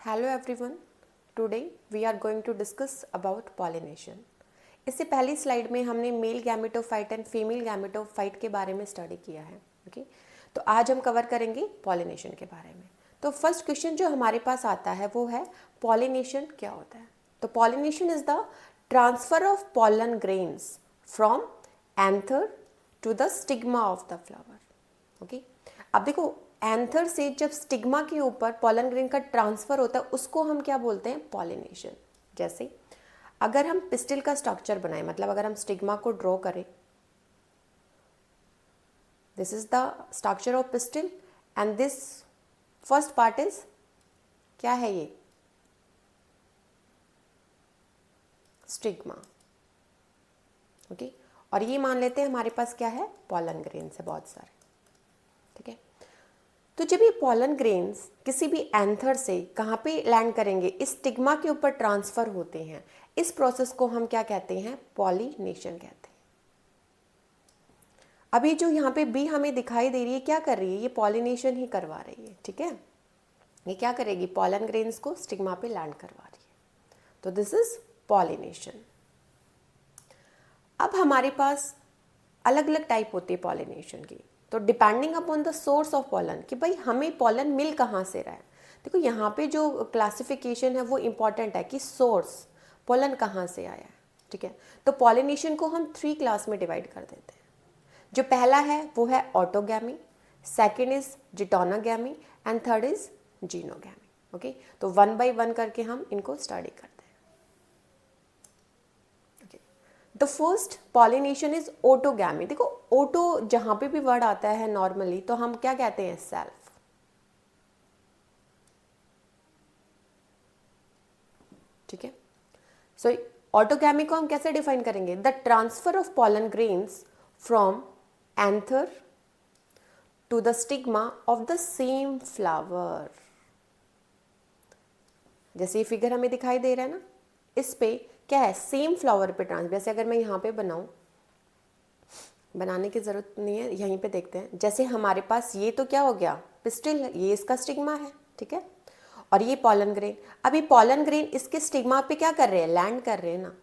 Hello everyone. Today we are going to discuss about pollination. इससे पहली slide में हमने male gametophyte and female gametophyte के बारे में स्टडी किया है. ओके, तो आज हम कवर करेंगे पॉलिनेशन के बारे में. तो फर्स्ट क्वेश्चन जो हमारे पास आता है वो है पॉलिनेशन क्या होता है. तो pollination is the transfer of pollen grains from anther to the stigma of the flower. Okay, अब देखो एंथर से जब स्टिग्मा के ऊपर पॉलन ग्रेन का ट्रांसफर होता है उसको हम क्या बोलते हैं, पॉलिनेशन. जैसे अगर हम पिस्टिल का स्ट्रक्चर बनाएं, मतलब अगर हम स्टिग्मा को ड्रॉ करें, this is the structure of pistil and this first part is क्या है, ये स्टिग्मा. ओके, और ये मान लेते हैं हमारे पास क्या है, पॉलन ग्रेन्स है बहुत सारे. ठीक है, तो जब ये पॉलन ग्रेन्स किसी भी एंथर से कहाँ पे लैंड करेंगे, इस स्टिग्मा के ऊपर ट्रांसफर होते हैं. इस प्रोसेस को हम क्या कहते हैं, पॉलिनेशन कहते हैं. अभी जो यहाँ पे बी हमें दिखाई दे रही है क्या कर रही है, ये पॉलिनेशन ही करवा रही है. ठीक है, ये क्या करेगी, पॉलन ग्रेन्स को स्टिग्मा पे लैंड करवा रही है. तो दिस इज पॉलिनेशन. अब हमारे पास अलग अलग टाइप होती है पॉलिनेशन की. तो depending upon the source of pollen, कि भाई हमें पॉलन मिल कहाँ से रहा है. देखो यहाँ पे जो क्लासिफिकेशन है वो इम्पॉर्टेंट है कि सोर्स पॉलन कहाँ से आया है. ठीक है, तो पॉलिनेशन को हम 3 क्लास में डिवाइड कर देते हैं. जो पहला है वो है autogamy, second is geitonogamy and third is xenogamy. Okay, तो 1 बाय 1 करके हम इनको स्टडी करते हैं. The first pollination is autogamy. देखो ओटो जहां पे भी वर्ड आता है नॉर्मली तो हम क्या कहते हैं, सेल्फ. ठीक है, सो ऑटोगैमी को हम कैसे डिफाइन करेंगे, the transfer of pollen grains from anther to the stigma of the same flower. जैसे ये फिगर हमें दिखाई दे रहा है ना, इस पे क्या है, सेम फ्लावर पे ट्रांसफर. जैसे अगर मैं यहाँ पे बनाऊँ, बनाने की ज़रूरत नहीं है, यहीं पे देखते हैं. जैसे हमारे पास ये तो क्या हो गया, पिस्टिल, ये इसका स्टिग्मा है. ठीक है, और ये पॉलन ग्रेन. अभी पॉलन ग्रेन इसके स्टिग्मा पे क्या कर रहे हैं, लैंड कर रहे हैं ना.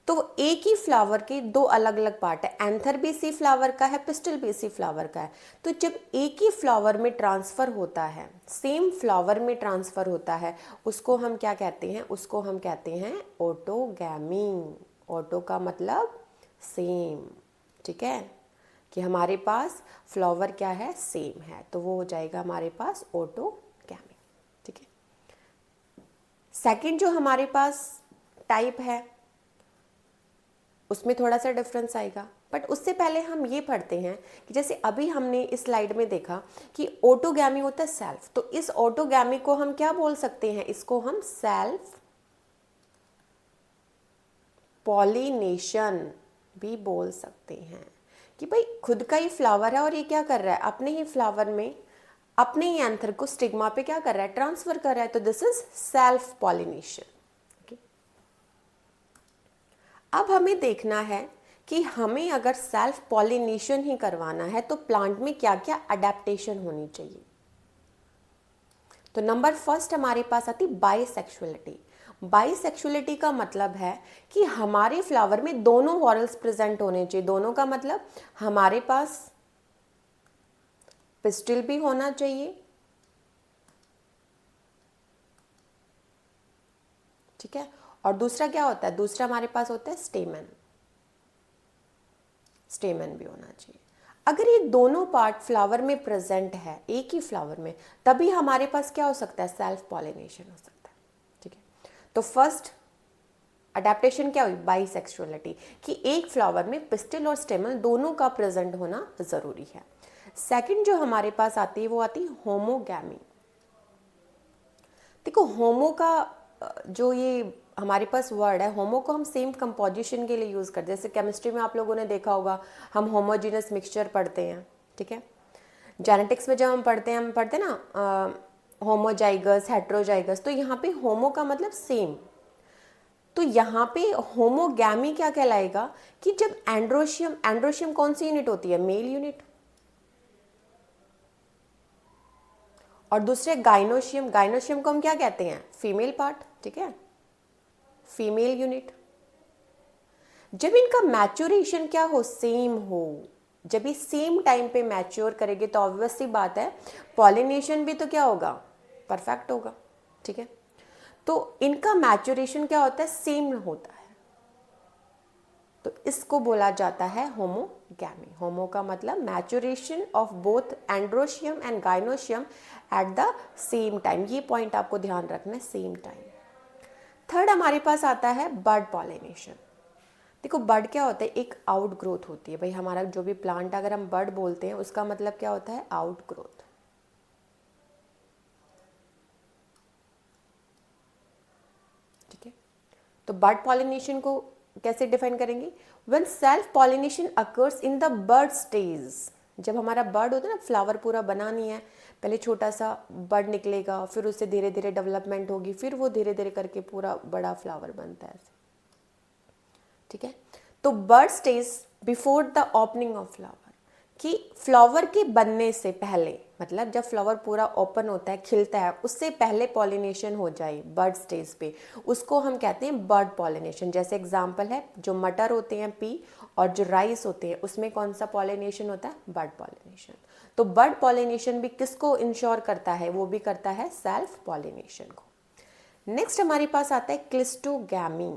तो एक ही फ्लावर के 2 अलग अलग पार्ट है, एंथर भी इसी फ्लावर का है, पिस्टिल भी इसी फ्लावर का है. तो जब एक ही फ्लावर में ट्रांसफ़र होता है, सेम फ्लावर में ट्रांसफ़र होता है, उसको हम क्या कहते हैं, उसको हम कहते हैं ऑटोगैमी. ऑटो का मतलब सेम. ठीक है, कि हमारे पास फ्लावर क्या है, सेम है, तो वो हो जाएगा हमारे पास ऑटोगैमी. ठीक है, सेकंड जो हमारे पास टाइप है उसमें थोड़ा सा डिफरेंस आएगा, बट उससे पहले हम ये पढ़ते हैं कि जैसे अभी हमने इस स्लाइड में देखा कि ऑटोगैमी होता है सेल्फ. तो इस ऑटोगैमी को हम क्या बोल सकते हैं, इसको हम सेल्फ पॉलिनेशन भी बोल सकते हैं. कि भाई खुद का ही फ्लावर है और ये क्या कर रहा है, अपने ही फ्लावर में अपने ही एंथर को स्टिग्मा पे क्या कर रहा है, ट्रांसफर कर रहा है. तो दिस इज सेल्फ पॉलिनेशन. अब हमें देखना है कि हमें अगर सेल्फ पॉलिनेशन ही करवाना है तो प्लांट में क्या क्या अडेप्टेशन होनी चाहिए. तो नंबर फर्स्ट हमारे पास आती बाइसेक्सुअलिटी. बाइसेक्सुअलिटी का मतलब है कि हमारे फ्लावर में दोनों वॉरल्स प्रेजेंट होने चाहिए. दोनों का मतलब हमारे पास पिस्टिल भी होना चाहिए. ठीक है, और दूसरा क्या होता है, दूसरा हमारे पास होता है स्टेमन. स्टेमन भी होना चाहिए. अगर ये दोनों पार्ट फ्लावर में प्रेजेंट है, एक ही फ्लावर में, तभी हमारे पास क्या हो सकता है, सेल्फ पॉलिनेशन हो सकता है. ठीक है, तो फर्स्ट अडेप्टेशन क्या हुई, बाइसेक्सुअलिटी, कि एक फ्लावर में पिस्टिल और स्टेमन दोनों का प्रेजेंट होना जरूरी है. सेकंड जो हमारे पास आती है वो आती है होमोगैमी. देखो होमो का जो ये हमारे पास वर्ड है, होमो को हम सेम कंपोजिशन के लिए यूज़ करते हैं. जैसे केमिस्ट्री में आप लोगों ने देखा होगा, हम होमोजीनस मिक्सचर पढ़ते हैं. ठीक है, जेनेटिक्स में जब हम पढ़ते हैं ना होमोजाइगस, हेट्रोजाइगस, तो यहाँ पे होमो का मतलब सेम. तो यहाँ पे होमोगैमी क्या कहलाएगा, कि जब एंड्रोशियम, एंड्रोशियम कौन सी यूनिट होती है, मेल यूनिट. और दूसरे गाइनोशियम, गाइनोशियम को हम क्या कहते हैं, फीमेल पार्ट, ठीक है, फीमेल यूनिट। जब इनका मैच्योरेशन क्या हो, सेम हो, जब ये सेम टाइम पे मैच्योर करेंगे तो ऑब्वियस सी बात है पॉलिनेशन भी तो क्या होगा, परफेक्ट होगा, ठीक है। तो इनका मैच्योरेशन क्या होता है, सेम होता है, तो इसको बोला जाता है होमोगैमी। होमो का मतलब maturation of both androecium and gynoecium at the same time, ये पॉइंट आपको ध्यान रखना है, सेम टाइम। थर्ड हमारे पास आता है बर्ड पॉलिनेशन। देखो बर्ड क्या होता है, एक आउट ग्रोथ होती है भाई, हमारा जो भी प्लांट अगर हम बर्ड बोलते हैं उसका मतलब क्या होता है, आउट ग्रोथ। ठीक है, तो बर्ड पॉलिनेशन को कैसे डिफाइन करेंगे, when self pollination occurs in the bud stage. जब हमारा बर्ड होता है ना, फ्लावर पूरा बना नहीं है, पहले छोटा सा बर्ड निकलेगा, फिर उससे धीरे धीरे डेवलपमेंट होगी, फिर वो धीरे धीरे करके पूरा बड़ा फ्लावर बनता है, ठीक है। तो bud stage before the opening of flower, कि फ्लावर के बनने से पहले, मतलब जब फ्लावर पूरा ओपन होता है, खिलता है, उससे पहले पॉलिनेशन हो जाए बर्ड स्टेज पे, उसको हम कहते हैं बर्ड पॉलिनेशन। जैसे एग्जांपल है, जो मटर होते हैं पी, और जो राइस होते हैं उसमें कौन सा पॉलिनेशन होता है, बर्ड पॉलिनेशन। तो बर्ड पॉलिनेशन भी किसको इंश्योर करता है, वो भी करता है सेल्फ पॉलिनेशन को। नेक्स्ट हमारे पास आता है क्लिस्टोगैमी।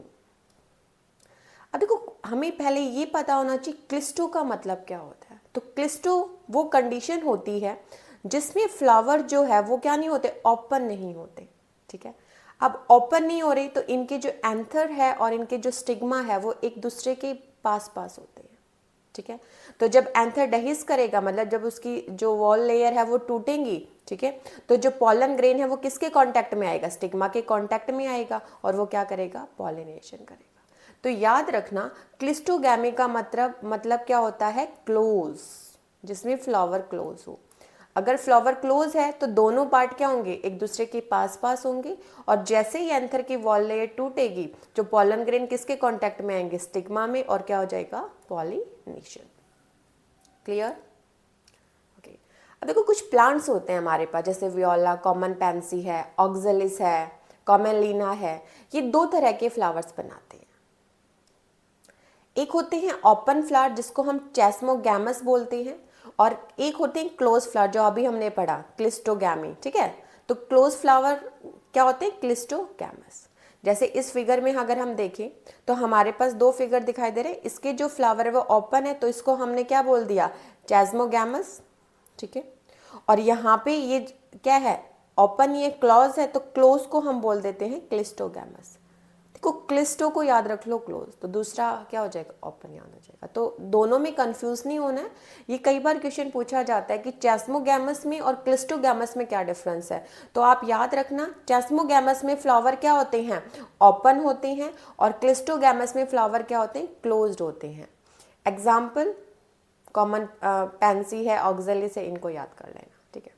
अब देखो हमें पहले ये पता होना चाहिए क्लिस्टो का मतलब क्या होता है। तो क्लिस्टो वो कंडीशन होती है जिसमें फ्लावर जो है वो क्या नहीं होते, ओपन नहीं होते, ठीक है। अब ओपन नहीं हो रही तो इनके जो एंथर है और इनके जो स्टिग्मा है वो एक दूसरे के पास पास होते हैं, ठीक है। तो जब एंथर डहिस करेगा, मतलब जब उसकी जो वॉल लेयर है वो टूटेंगी, ठीक है, तो जो पॉलन ग्रेन है वो किसके कांटेक्ट में आएगा, स्टिग्मा के कांटेक्ट में आएगा, और वो क्या करेगा, पॉलिनेशन करेगा। तो याद रखना क्लिस्टोगैमी का मतलब क्या होता है, क्लोज, जिसमें फ्लावर क्लोज हो। अगर फ्लावर क्लोज है तो दोनों पार्ट क्या होंगे, एक दूसरे के पास पास होंगे, और जैसे ही एंथर की वॉल लेयर टूटेगी, जो पॉलन ग्रेन किसके कांटेक्ट में आएंगे, स्टिग्मा में, और क्या हो जाएगा, पॉलिनेशन। Clear, okay. अब देखो कुछ प्लांट्स होते हैं हमारे पास, जैसे वियोला, कॉमन पैंसी है, ऑक्जेलिस है, कॉमेलिना है, ये दो तरह के फ्लावर्स बनाते हैं। एक होते हैं ओपन फ्लावर जिसको हम चेस्मोगैमस बोलते हैं, और एक होते हैं क्लोज फ्लावर जो अभी हमने पढ़ा, क्लिस्टोगैमी, ठीक है। तो क्लोज फ्लावर क्या होते हैं, क्लिस्टोगैमस। जैसे इस फिगर में अगर हम देखें तो हमारे पास दो फिगर दिखाई दे रहे हैं, इसके जो फ्लावर है वो ओपन है तो इसको हमने क्या बोल दिया, चेस्मोगैमस, ठीक है। और यहाँ पे ये क्या है, ओपन, ये क्लोज है, तो क्लोज को हम बोल देते हैं क्लिस्टोगैमस। देखो क्लिस्टो को याद रख लो क्लोज, तो दूसरा क्या हो जाएगा, ओपन याद हो जाएगा। तो दोनों में कंफ्यूज नहीं होना है। ये कई बार क्वेश्चन पूछा जाता है कि चेस्मोगैमस में और क्लिस्टोगैमस में क्या डिफरेंस है, तो आप याद रखना चेस्मोगैमस में फ्लावर क्या होते हैं, ओपन होते हैं, और क्लिस्टोगैमस में फ्लावर क्या होते हैं, क्लोज्ड होते हैं। एग्जाम्पल कॉमन पैंसी है, ऑक्जेलिस है, इनको याद कर लेना, ठीक है।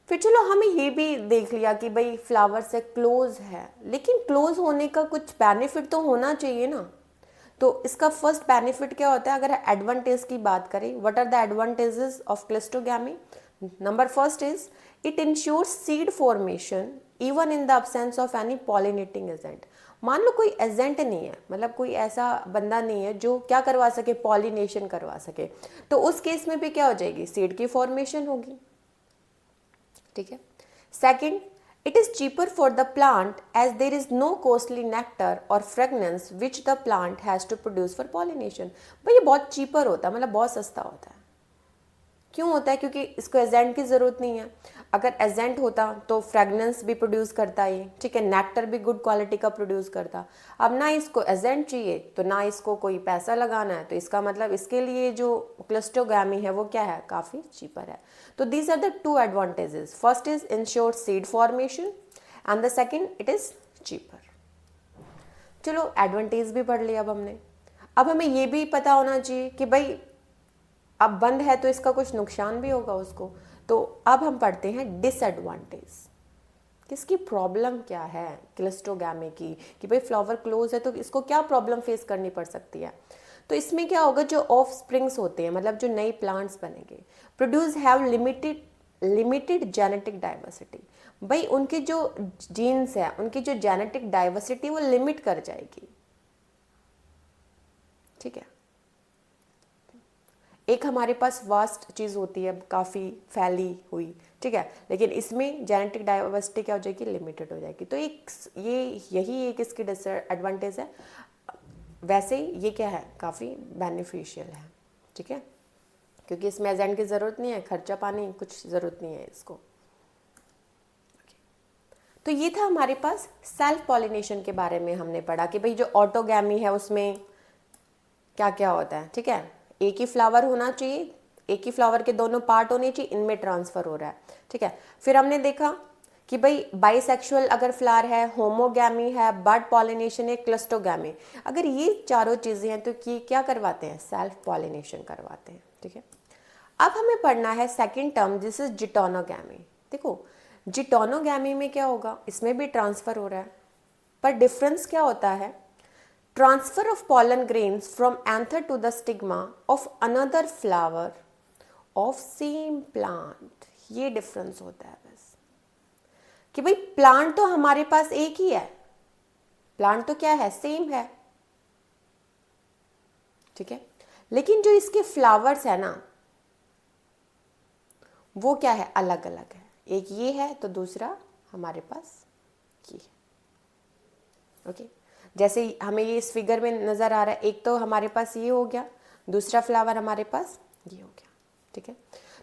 फिर चलो हमें ये भी देख लिया कि भाई फ्लावर से क्लोज है, लेकिन क्लोज होने का कुछ बेनिफिट तो होना चाहिए ना। तो इसका फर्स्ट बेनिफिट क्या होता है, अगर एडवांटेज की बात करें, what are the advantages of cleistogamy. Number first is it ensures seed formation even in the absence of any pollinating agent. मान लो कोई एजेंट नहीं है, मतलब कोई ऐसा बंदा नहीं है जो क्या करवा सके, पॉलिनेशन करवा सके, तो उस केस में भी क्या हो जाएगी, सीड की फॉर्मेशन होगी, ठीक है। Second, it is cheaper for the plant as there is no costly nectar और fragrance which the plant has to produce for pollination. भाई ये बहुत चीपर होता है, मतलब बहुत सस्ता होता है। क्यों होता है, क्योंकि इसको एजेंट की ज़रूरत नहीं है। अगर एजेंट होता तो फ्रेगनेंस भी प्रोड्यूस करता ही, ठीक है, नेक्टर भी गुड क्वालिटी का प्रोड्यूस करता। अब ना इसको एजेंट चाहिए तो ना इसको कोई पैसा लगाना है, तो इसका मतलब इसके लिए जो क्लिस्टोगैमी है वो क्या है, काफ़ी चीपर है। तो these are the two advantages, first is ensure seed formation and the second it is cheaper. चलो एडवांटेज भी पढ़ लिया अब हमने। अब हमें ये भी पता होना चाहिए कि भाई अब बंद है तो इसका कुछ नुकसान भी होगा उसको। तो अब हम पढ़ते हैं डिसएडवांटेज, किसकी प्रॉब्लम क्या है क्लिस्टोगैमी की, कि भाई फ्लावर क्लोज है तो इसको क्या प्रॉब्लम फेस करनी पड़ सकती है। तो इसमें क्या होगा, जो ऑफ स्प्रिंग्स होते हैं, मतलब जो नए प्लांट्स बनेंगे, produce have limited limited genetic diversity. भाई उनके जो जीन्स है, उनकी जो जेनेटिक डाइवर्सिटी वो लिमिट कर जाएगी, ठीक है। एक हमारे पास वास्ट चीज़ होती है, काफ़ी फैली हुई, ठीक है, लेकिन इसमें जेनेटिक डाइवर्सिटी क्या हो जाएगी, लिमिटेड हो जाएगी। तो एक ये यही एक इसकी डिसएडवांटेज है। वैसे ये क्या है, काफ़ी बेनिफिशियल है, ठीक है, क्योंकि इसमें एजेंट की ज़रूरत नहीं है, खर्चा पानी कुछ ज़रूरत नहीं है इसको। तो ये था हमारे पास सेल्फ पॉलिनेशन के बारे में हमने पढ़ा कि भाई जो ऑटोगैमी है उसमें क्या क्या होता है, ठीक है। एक ही फ्लावर होना चाहिए, एक ही फ्लावर के दोनों पार्ट होने चाहिए, इनमें ट्रांसफर हो रहा है, ठीक है। फिर हमने देखा कि भाई बाइसेक्सुअल अगर फ्लावर है, होमोगैमी है, बड पॉलिनेशन है, क्लस्टोगैमी, अगर ये चारों चीज़ें हैं तो ये क्या करवाते हैं, सेल्फ पॉलिनेशन करवाते हैं, ठीक है। अब हमें पढ़ना है सेकेंड टर्म, दिस इज जिटोनोगैमी। देखो जिटोनोगैमी में क्या होगा, इसमें भी ट्रांसफर हो रहा है, पर डिफरेंस क्या होता है, transfer of pollen grains from anther to the stigma of another flower of same plant। ये डिफरेंस होता है बस, कि भाई प्लांट तो हमारे पास एक ही है, प्लांट तो क्या है, सेम है, ठीक है, लेकिन जो इसके फ्लावर्स है ना वो क्या है, अलग अलग है। एक ये है तो दूसरा हमारे पास ये है, ओके। जैसे हमें ये इस फिगर में नज़र आ रहा है, एक तो हमारे पास ये हो गया, दूसरा फ्लावर हमारे पास ये हो गया, ठीक है।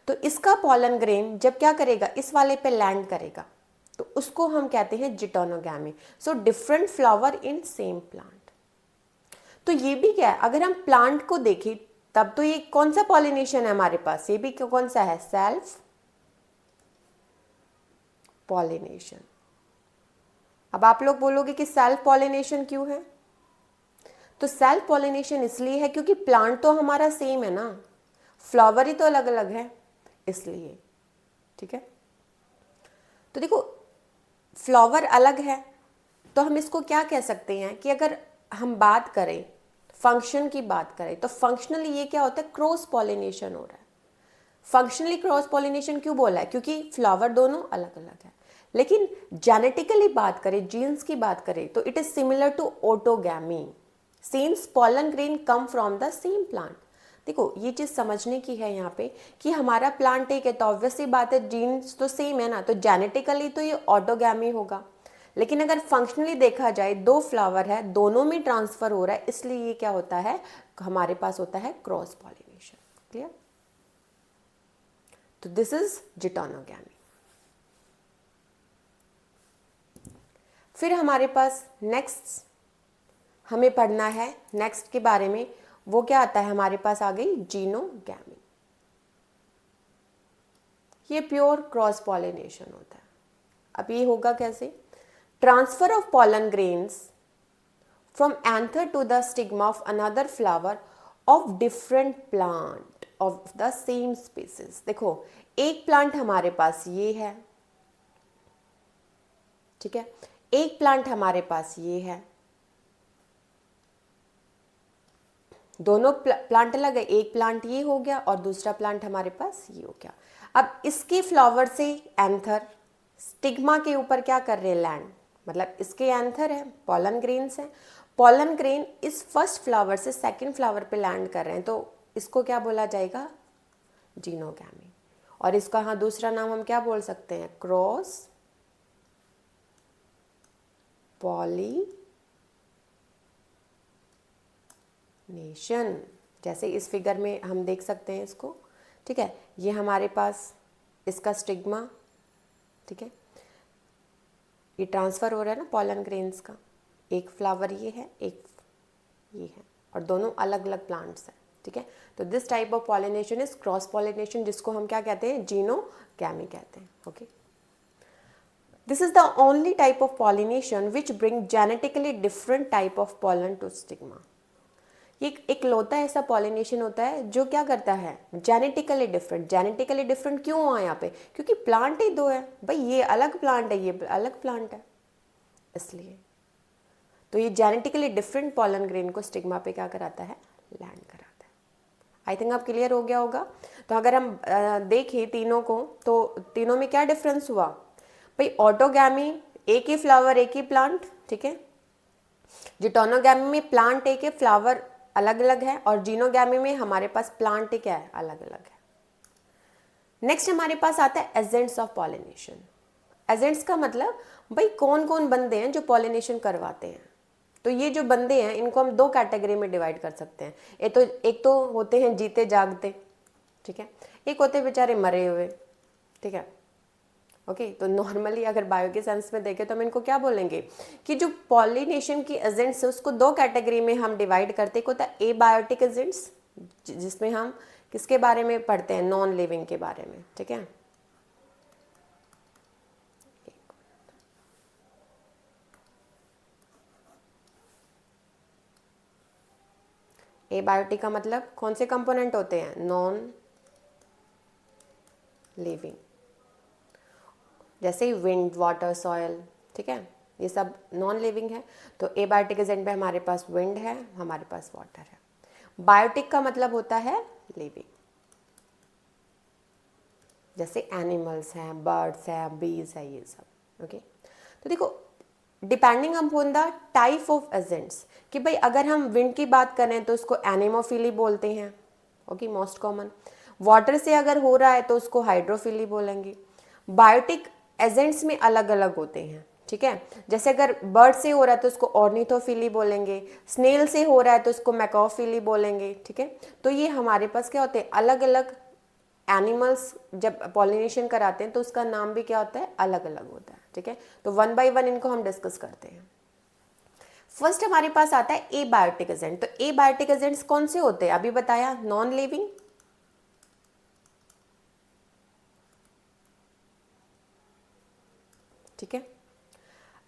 तो इसका पॉलन ग्रेन जब क्या करेगा, इस वाले पे लैंड करेगा, तो उसको हम कहते हैं geitonogamy. So different flower in same plant. तो ये भी क्या है, अगर हम प्लांट को देखें तब तो ये कौन सा पॉलिनेशन है हमारे पास, ये भी कौन सा है, सेल्फ पॉलिनेशन। अब आप लोग बोलोगे कि सेल्फ पॉलिनेशन क्यों है, तो सेल्फ पॉलिनेशन इसलिए है क्योंकि प्लांट तो हमारा सेम है ना, फ्लावर ही तो अलग अलग है, इसलिए, ठीक है। तो देखो फ्लावर अलग है तो हम इसको क्या कह सकते हैं कि अगर हम बात करें फंक्शन की बात करें तो फंक्शनली ये क्या होता है, क्रॉस पॉलिनेशन हो रहा है। फंक्शनली क्रॉस पॉलिनेशन क्यों बोला है, क्योंकि फ्लावर दोनों अलग अलग है। लेकिन जेनेटिकली बात करें, जीन्स की बात करें, तो it is similar to autogamy, since pollen grain come from the same plant. देखो ये चीज़ समझने की है यहाँ पे कि हमारा प्लांट एक है तो ऑब्वियसली बात है जीन्स तो सेम है ना, तो जेनेटिकली तो ये ऑटोगैमी होगा। लेकिन अगर फंक्शनली देखा जाए, दो फ्लावर है, दोनों में ट्रांसफर हो रहा है, इसलिए ये क्या होता है, हमारे पास होता है क्रॉस पॉलिनेशन। क्लियर? तो दिस इज जिटोनोगैमी। फिर हमारे पास नेक्स्ट हमें पढ़ना है, नेक्स्ट के बारे में, वो क्या आता है हमारे पास, आ गई जीनोगैमी। ये प्योर क्रॉस पॉलिनेशन होता है। अब ये होगा कैसे, transfer of pollen grains from anther to the stigma of another flower of different plant of the same species। देखो एक प्लांट हमारे पास ये है, ठीक है, एक प्लांट हमारे पास ये है, दोनों प्लांट अलग है, एक प्लांट ये हो गया और दूसरा प्लांट हमारे पास ये हो गया। अब इसके फ्लावर से एंथर स्टिग्मा के ऊपर क्या कर रहे हैं, लैंड, मतलब इसके एंथर है, pollen grains है, pollen grain इस फर्स्ट फ्लावर से सेकंड फ्लावर पे लैंड कर रहे हैं, तो इसको क्या बोला जाएगा, जीनोगैमी। और इसका हाँ दूसरा नाम हम क्या बोल सकते हैं, क्रॉस पॉलिनेशन। जैसे इस फिगर में हम देख सकते हैं इसको, ठीक है, ये हमारे पास इसका स्टिग्मा, ठीक है, ये ट्रांसफर हो रहा है ना pollen grains का, एक फ्लावर ये है, एक ये है, और दोनों अलग अलग प्लांट्स हैं, ठीक है। तो this type of pollination is cross pollination, जिसको हम क्या कहते हैं, जीनोगैमी कहते हैं, okay. This is the only type of pollination which bring genetically different type of pollen to stigma. ये एक लौता ऐसा पॉलिनेशन होता है जो क्या करता है, जेनेटिकली डिफरेंट। जेनेटिकली डिफरेंट क्यों हुआ यहाँ पे, क्योंकि प्लांट ही दो है भाई, ये अलग प्लांट है, ये अलग प्लांट है, इसलिए। तो ये जेनेटिकली डिफरेंट pollen grain को स्टिग्मा पे क्या कराता है, लैंड कराता है। आई थिंक अब क्लियर हो गया होगा। तो अगर हम देखें तीनों को, तो तीनों में क्या डिफरेंस हुआ भाई, ऑटोगैमी एक ही फ्लावर एक ही प्लांट, ठीक है। जिटोनोगैमी में प्लांट एक है, फ्लावर अलग अलग है, और जीनोगैमी में हमारे पास प्लांट क्या है, अलग अलग है। नेक्स्ट हमारे पास आता है एजेंट्स ऑफ पॉलिनेशन। एजेंट्स का मतलब भाई कौन कौन बंदे हैं जो पॉलिनेशन करवाते हैं। तो ये जो बंदे हैं इनको हम दो कैटेगरी में डिवाइड कर सकते हैं। एक तो होते हैं जीते जागते, ठीक है, एक होते हैं बेचारे मरे हुए, ठीक है। ओके तो नॉर्मली अगर बायो के सेंस में देखें तो हम इनको क्या बोलेंगे कि जो पॉलिनेशन की एजेंट्स है उसको दो कैटेगरी में हम डिवाइड करते हैं। एक होता है एबायोटिक एजेंट्स, जिसमें हम किसके बारे में पढ़ते हैं, नॉन लिविंग के बारे में, ठीक है। एबायोटिक का मतलब कौन से कंपोनेंट होते हैं, नॉन लिविंग, जैसे विंड, वाटर, सॉयल, ठीक है, ये सब नॉन लिविंग है। तो एबायोटिक एजेंट में हमारे पास विंड है, हमारे पास वाटर है। बायोटिक का मतलब होता है लिविंग, जैसे एनिमल्स हैं, बर्ड्स हैं, बीज है, ये सब। ओके तो देखो depending upon the type of agents, कि भाई अगर हम विंड की बात करें तो उसको एनिमोफिली बोलते हैं, ओके, मोस्ट कॉमन। वाटर से अगर हो रहा है तो उसको हाइड्रोफिली बोलेंगे। बायोटिक एजेंट्स में अलग अलग होते हैं, ठीक है। जैसे अगर बर्ड से हो रहा है तो उसको ऑर्निथोफिली बोलेंगे, स्नेल से हो रहा है तो उसको मैकोफिली बोलेंगे, ठीक है। तो ये हमारे पास क्या होते हैं, अलग अलग एनिमल्स जब पॉलिनेशन कराते हैं तो उसका नाम भी क्या होता है, अलग अलग होता है, ठीक है। तो वन बाय वन इनको हम डिस्कस करते हैं। फर्स्ट हमारे पास आता है एबायोटिक एजेंट। तो एबायोटिक एजेंट्स कौन से होते हैं, अभी बताया, नॉन लिविंग, ठीक है।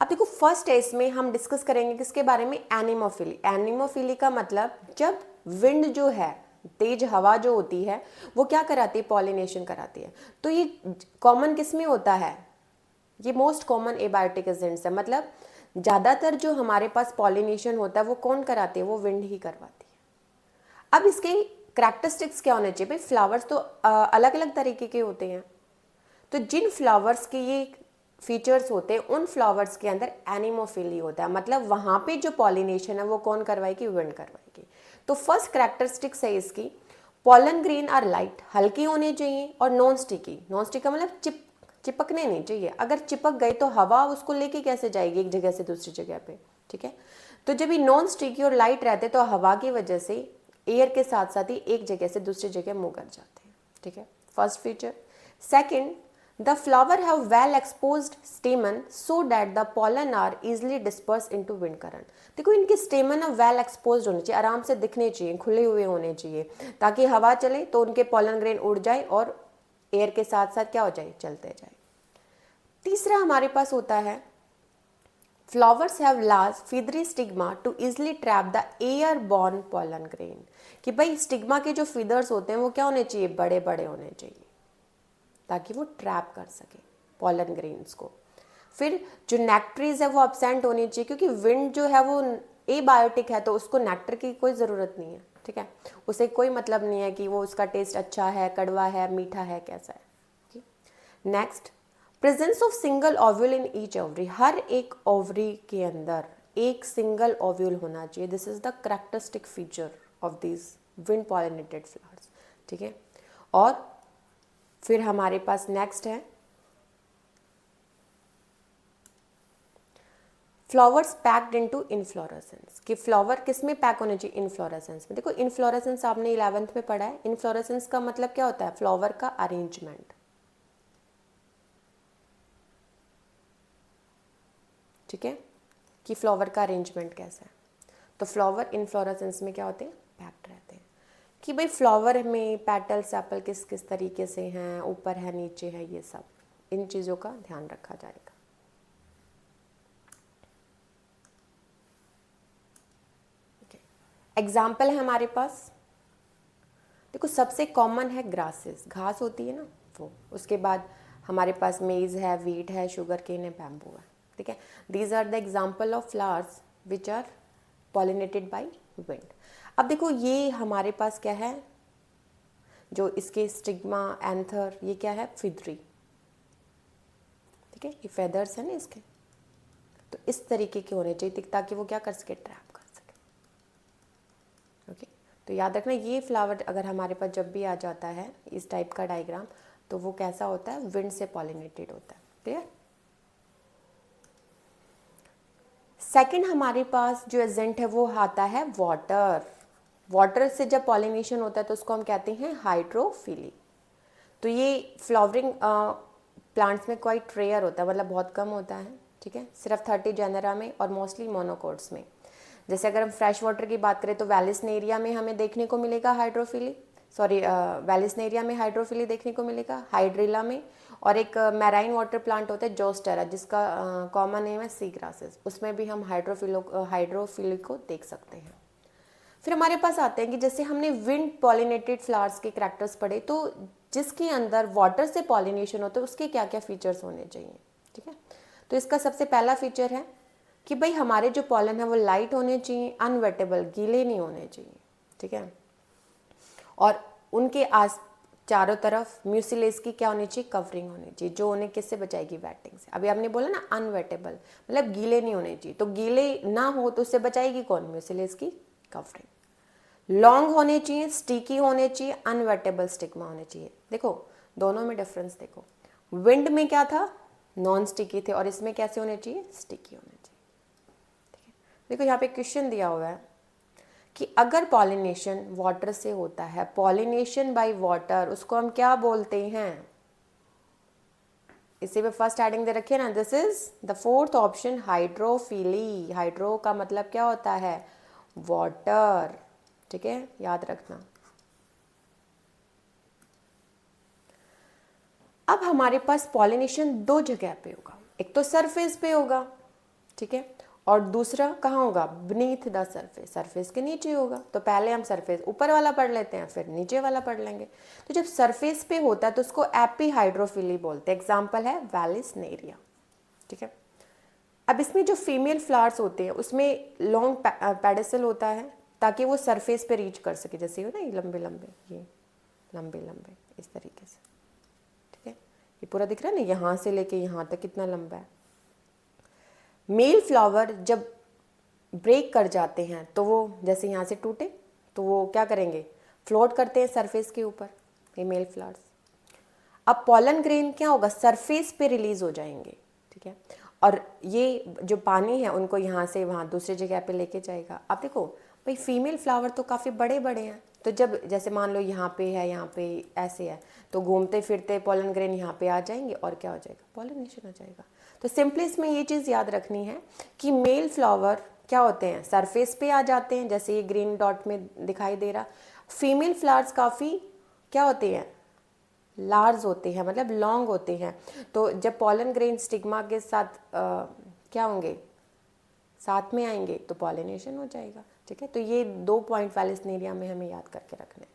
अब देखो फर्स्ट है, इसमें हम डिस्कस करेंगे किसके बारे में, एनिमोफिली। एनिमोफिली का मतलब जब विंड जो है, तेज हवा जो होती है वो क्या कराती है, पॉलिनेशन कराती है। तो ये कॉमन किस में होता है, ये मोस्ट कॉमन एबायोटिक एजेंट्स है। मतलब ज़्यादातर जो हमारे पास पॉलिनेशन होता है वो कौन कराती है, वो विंड ही करवाती है। अब इसके करैक्टरिस्टिक्स क्या होने चाहिए भाई, फ्लावर्स तो अलग अलग तरीके के होते हैं। तो जिन फ्लावर्स के ये फीचर्स होते हैं उन फ्लावर्स के अंदर एनिमोफिली होता है, मतलब वहाँ पे जो पॉलिनेशन है वो कौन करवाएगी, विंड करवाएगी। तो फर्स्ट करैक्टरिस्टिक्स है इसकी, पॉलन ग्रेन आर लाइट, हल्की होने चाहिए, और नॉन स्टिकी। नॉन स्टिक का मतलब चिपकने नहीं चाहिए, अगर चिपक गए तो हवा उसको लेके कैसे जाएगी एक जगह से दूसरी जगह पे, ठीक है। तो जब ये नॉन स्टिकी और लाइट रहते तो हवा की वजह से एयर के साथ साथ ही एक जगह से दूसरी जगह मूव कर जाते हैं, ठीक है, first feature. Second, the flower have well exposed stamen so that the pollen are easily dispersed into wind current। देखो इनके स्टेमन अब वेल एक्सपोज्ड होने चाहिए, आराम से दिखने चाहिए, खुले हुए होने चाहिए, ताकि हवा चले तो उनके पॉलन ग्रेन उड़ जाए और एयर के साथ साथ क्या हो जाए, चलते जाए। तीसरा हमारे पास होता है flowers have large feathery stigma to easily trap the airborne pollen grain, कि भाई स्टिग्मा के जो फीदर्स होते हैं वो क्या होने चाहिए, बड़े बड़े होने चाहिए, ताकि वो ट्रैप कर सके पॉलन ग्रेन्स को। फिर जो नेक्ट्रीज है वो एब्सेंट होनी चाहिए, क्योंकि विंड जो है वो एबायोटिक है तो उसको नेक्टर की कोई ज़रूरत नहीं है, ठीक है। उसे कोई मतलब नहीं है कि वो उसका टेस्ट अच्छा है, कड़वा है, मीठा है, कैसा है। Next, presence of single ovule in each ovary, हर एक ओवरी के अंदर एक सिंगल ओव्यूल होना चाहिए। This is the characteristic feature of this wind pollinated flowers, ठीक है। और फिर हमारे पास नेक्स्ट है फ्लावर्स पैक्ड इनटू इनफ्लोरेसेंस, कि फ्लावर किस में पैक होने चाहिए, इनफ्लोरेसेंस में। देखो इनफ्लोरेसेंस आपने 11th में पढ़ा है, इनफ्लोरेसेंस का मतलब क्या होता है, फ्लावर का अरेंजमेंट, ठीक है, कि फ्लावर का अरेंजमेंट कैसा है। तो फ्लावर इनफ्लोरेसेंस में क्या होते हैं, पैक्ड रहते हैं, कि भाई फ्लावर में पेटल सेपल किस किस तरीके से हैं, ऊपर है, नीचे है, ये सब इन चीज़ों का ध्यान रखा जाएगा। एग्जाम्पल है हमारे पास, देखो सबसे कॉमन है ग्रासेस, घास होती है ना वो, उसके बाद हमारे पास मेज है, वीट है, शुगर केन है, बैम्बू है, ठीक है। These are the example of flowers which are pollinated by wind. अब देखो ये हमारे पास क्या है, जो इसके स्टिग्मा, एंथर, ये क्या है, फिदरी, ठीक है, ये फेदर्स है ना इसके, तो इस तरीके के होने चाहिए ताकि वो क्या कर सके, ट्रैप कर सके। ओके, तो याद रखना ये फ्लावर अगर हमारे पास जब भी आ जाता है इस टाइप का डायग्राम, तो वो कैसा होता है, विंड से पॉलिनेटेड होता है। क्लियर। सेकंड हमारे पास जो एजेंट है वो आता है वाटर। वाटर से जब पॉलिनेशन होता है तो उसको हम कहते हैं हाइड्रोफिली। तो ये फ्लावरिंग प्लांट्स में क्वाइट रेयर होता है, मतलब बहुत कम होता है, ठीक है, सिर्फ 30 जेनेरा में और मोस्टली मोनोकोट्स में। जैसे अगर हम फ्रेश वाटर की बात करें तो वैलिसनेरिया में हमें देखने को मिलेगा हाइड्रोफिली, सॉरी वैलिसनेरिया में हाइड्रोफिली देखने को मिलेगा, हाइड्रिला में, और एक मैराइन वाटर प्लांट होता है जोस्टेरा जिसका कॉमन नेम है सी ग्रासेस, उसमें भी हम हाइड्रोफिली को देख सकते हैं। फिर हमारे पास आते हैं कि जैसे हमने विंड पॉलिनेटेड फ्लावर्स के कैरेक्टर्स पढ़े, तो जिसके अंदर वाटर से पॉलिनेशन होता है उसके क्या क्या फीचर्स होने चाहिए, ठीक है। तो इसका सबसे पहला फीचर है कि भाई हमारे जो पॉलन है वो लाइट होने चाहिए, अनवेटेबल, गीले नहीं होने चाहिए, ठीक है, और उनके आस चारों तरफ म्यूसिलेज की क्या होनी चाहिए, कवरिंग होनी चाहिए, जो उन्हें किससे बचाएगी, वेटिंग से। अभी आपने बोला ना अनवेटेबल, मतलब गीले नहीं होने चाहिए, तो गीले ना हो तो उससे बचाएगी कौन, म्यूसिलेज की कवरिंग। लॉन्ग होने चाहिए, स्टिकी होने चाहिए, अनवेटेबल स्टिग्मा होने चाहिए। देखो दोनों में डिफरेंस देखो, विंड में क्या था, नॉन स्टिकी थे, और इसमें कैसे होने चाहिए, स्टिकी होने चाहिए, ठीक है। देखो यहाँ पे क्वेश्चन दिया हुआ है कि अगर पॉलिनेशन वाटर से होता है, पॉलिनेशन बाय वाटर, उसको हम क्या बोलते हैं, इसी पे फर्स्ट हेडिंग दे रखी है ना, this is the fourth option, hydrophily. Hydro का मतलब क्या होता है, वाटर, ठीक है, याद रखना। अब हमारे पास पॉलिनेशन दो जगह पे होगा, एक तो सरफेस पे होगा, ठीक है, और दूसरा कहाँ होगा, बीनीथ द सरफेस, सरफेस के नीचे होगा। तो पहले हम सरफेस ऊपर वाला पढ़ लेते हैं, फिर नीचे वाला पढ़ लेंगे। तो जब सरफेस पे होता है तो उसको एपी हाइड्रोफिली बोलते हैं। एग्जाम्पल है वैलिसनेरिया, ठीक है। अब इसमें जो फीमेल फ्लावर्स होते हैं उसमें लॉन्ग पेडिसल होता है ताकि वो सरफेस पे रीच कर सके, जैसे हो ना ये लंबे लंबे, ये लंबे लंबे इस तरीके से, ठीक है, ये पूरा दिख रहा है ना, यहाँ से लेके यहाँ तक कितना लंबा है। मेल फ्लावर जब ब्रेक कर जाते हैं तो वो जैसे यहाँ से टूटे तो वो क्या करेंगे, फ्लोट करते हैं सरफेस के ऊपर, ये मेल फ्लावर्स। अब पॉलन ग्रेन क्या होगा, सरफेस पे रिलीज हो जाएंगे, ठीक है, और ये जो पानी है उनको यहाँ से वहाँ दूसरी जगह पे लेके जाएगा। अब देखो भाई फीमेल फ्लावर तो काफ़ी बड़े बड़े हैं, तो जब जैसे मान लो यहाँ पे है, यहाँ पे ऐसे है, तो घूमते फिरते पॉलन ग्रेन यहाँ पे आ जाएंगे और क्या हो जाएगा, पॉलिनेशन हो जाएगा। तो सिंपली इसमें ये चीज़ याद रखनी है कि मेल फ्लावर क्या होते हैं, सरफेस पे आ जाते हैं, जैसे ये ग्रीन डॉट में दिखाई दे रहा। फीमेल फ्लावर्स काफ़ी क्या होते हैं, लार्ज होते हैं, मतलब लॉन्ग होते हैं। तो जब पॉलन ग्रेन स्टिग्मा के साथ क्या होंगे, साथ में आएंगे तो पॉलिनेशन हो जाएगा, ठीक है। तो ये 2 पॉइंट वैलिसनेरिया में हमें याद करके रखने हैं।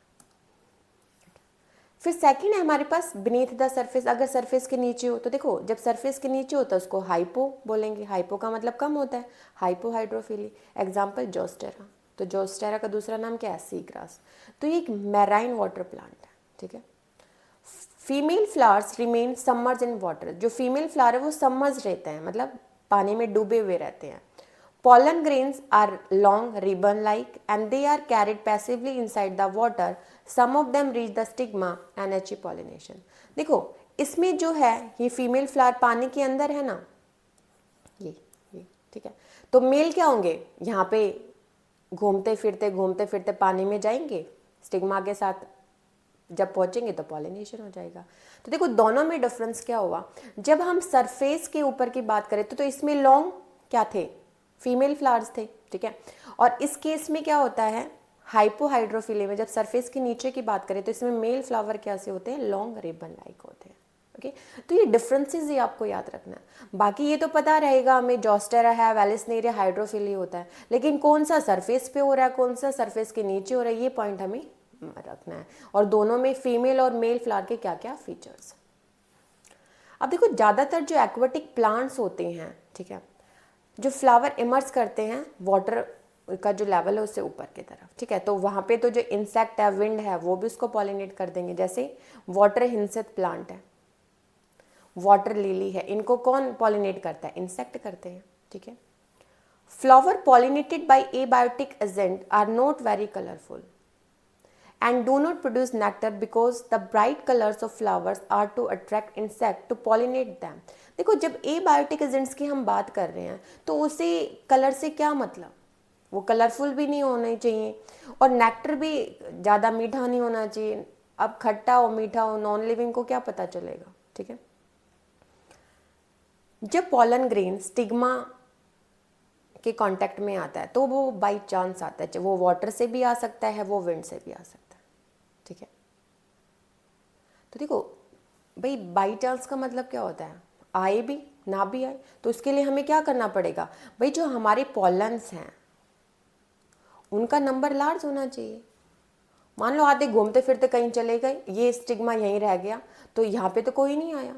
फिर सेकंड है हमारे पास बीनीथ द सरफेस। अगर सरफेस के नीचे हो तो देखो, जब सरफेस के नीचे होता है उसको हाइपो बोलेंगे, हाइपो का मतलब कम होता है, हाइपो हाइड्रोफिली। एग्जाम्पल जोस्टेरा, तो जोस्टेरा का दूसरा नाम क्या है, सी ग्रास। तो ये एक मैराइन वाटर प्लांट है, ठीक है। Female flowers remain submerge in water, जो फीमेल फ्लावर है वो सबमर्ज रहते हैं, मतलब पानी में डूबे हुए रहते हैं। Pollen grains are long ribbon like and they are carried passively inside the water. Some of them reach the stigma and achieve pollination. देखो इसमें जो है ये फीमेल फ्लावर पानी के अंदर है ना, ये ठीक है। तो मेल क्या होंगे, यहाँ पे घूमते फिरते पानी में जाएंगे, स्टिग्मा के साथ जब पहुंचेंगे तो पॉलिनेशन हो जाएगा। तो देखो दोनों में डिफरेंस क्या हुआ, जब हम सरफेस के ऊपर की बात करें तो इसमें लॉन्ग क्या थे, फीमेल फ्लावर्स थे, ठीक है। और इस केस में क्या होता है, हाइपोहाइड्रोफिली में जब सरफेस के नीचे की बात करें तो इसमें मेल फ्लावर कैसे होते हैं, लॉन्ग रिबन लाइक होते हैं, ओके। तो ये डिफरेंसेस ही आपको याद रखना है। बाकी ये तो पता रहेगा हमें, जोस्टेरा है, वैलिसनेरिया हाइड्रोफिली होता है, लेकिन कौन सा सरफेस पे हो रहा है, कौन सा सरफेस के नीचे हो रहा है, ये पॉइंट हमें रखना है। और दोनों में फीमेल और मेल फ्लावर के क्या क्या फीचर्स। अब देखो ज़्यादातर जो एक्वेटिक प्लांट्स होते हैं, ठीक है, जो फ्लावर इमर्ज करते हैं वाटर का जो लेवल है उससे ऊपर की तरफ, ठीक है। तो वहाँ पे तो जो इंसेक्ट है, विंड है, वो भी उसको पॉलिनेट कर देंगे। जैसे वाटर हिंसित प्लांट है, वाटर लिली है, इनको कौन पॉलिनेट करता है? इंसेक्ट करते हैं, ठीक है। Flower pollinated by abiotic agent are not very colourful and do not produce nectar because the bright colors of flowers are to attract insect to pollinate them। देखो, जब एबायोटिक एजेंट्स की हम बात कर रहे हैं तो उसे कलर से क्या मतलब, वो कलरफुल भी नहीं होने चाहिए और नेक्टर भी ज़्यादा मीठा नहीं होना चाहिए। अब खट्टा हो मीठा हो, नॉन लिविंग को क्या पता चलेगा, ठीक है। जब पॉलन ग्रेन स्टिग्मा के कांटेक्ट में आता है तो वो बाई चांस आता है, वो वाटर से भी आ सकता है, वो विंड से भी आ सकता है, ठीक है। तो देखो भाई, बाई चांस का मतलब क्या होता है? आए भी ना भी आए। तो उसके लिए हमें क्या करना पड़ेगा भाई? जो हमारे पॉलन्स हैं उनका नंबर लार्ज होना चाहिए। मान लो आधे घूमते फिरते कहीं चले गए, ये स्टिग्मा यहीं रह गया, तो यहाँ पे तो कोई नहीं आया।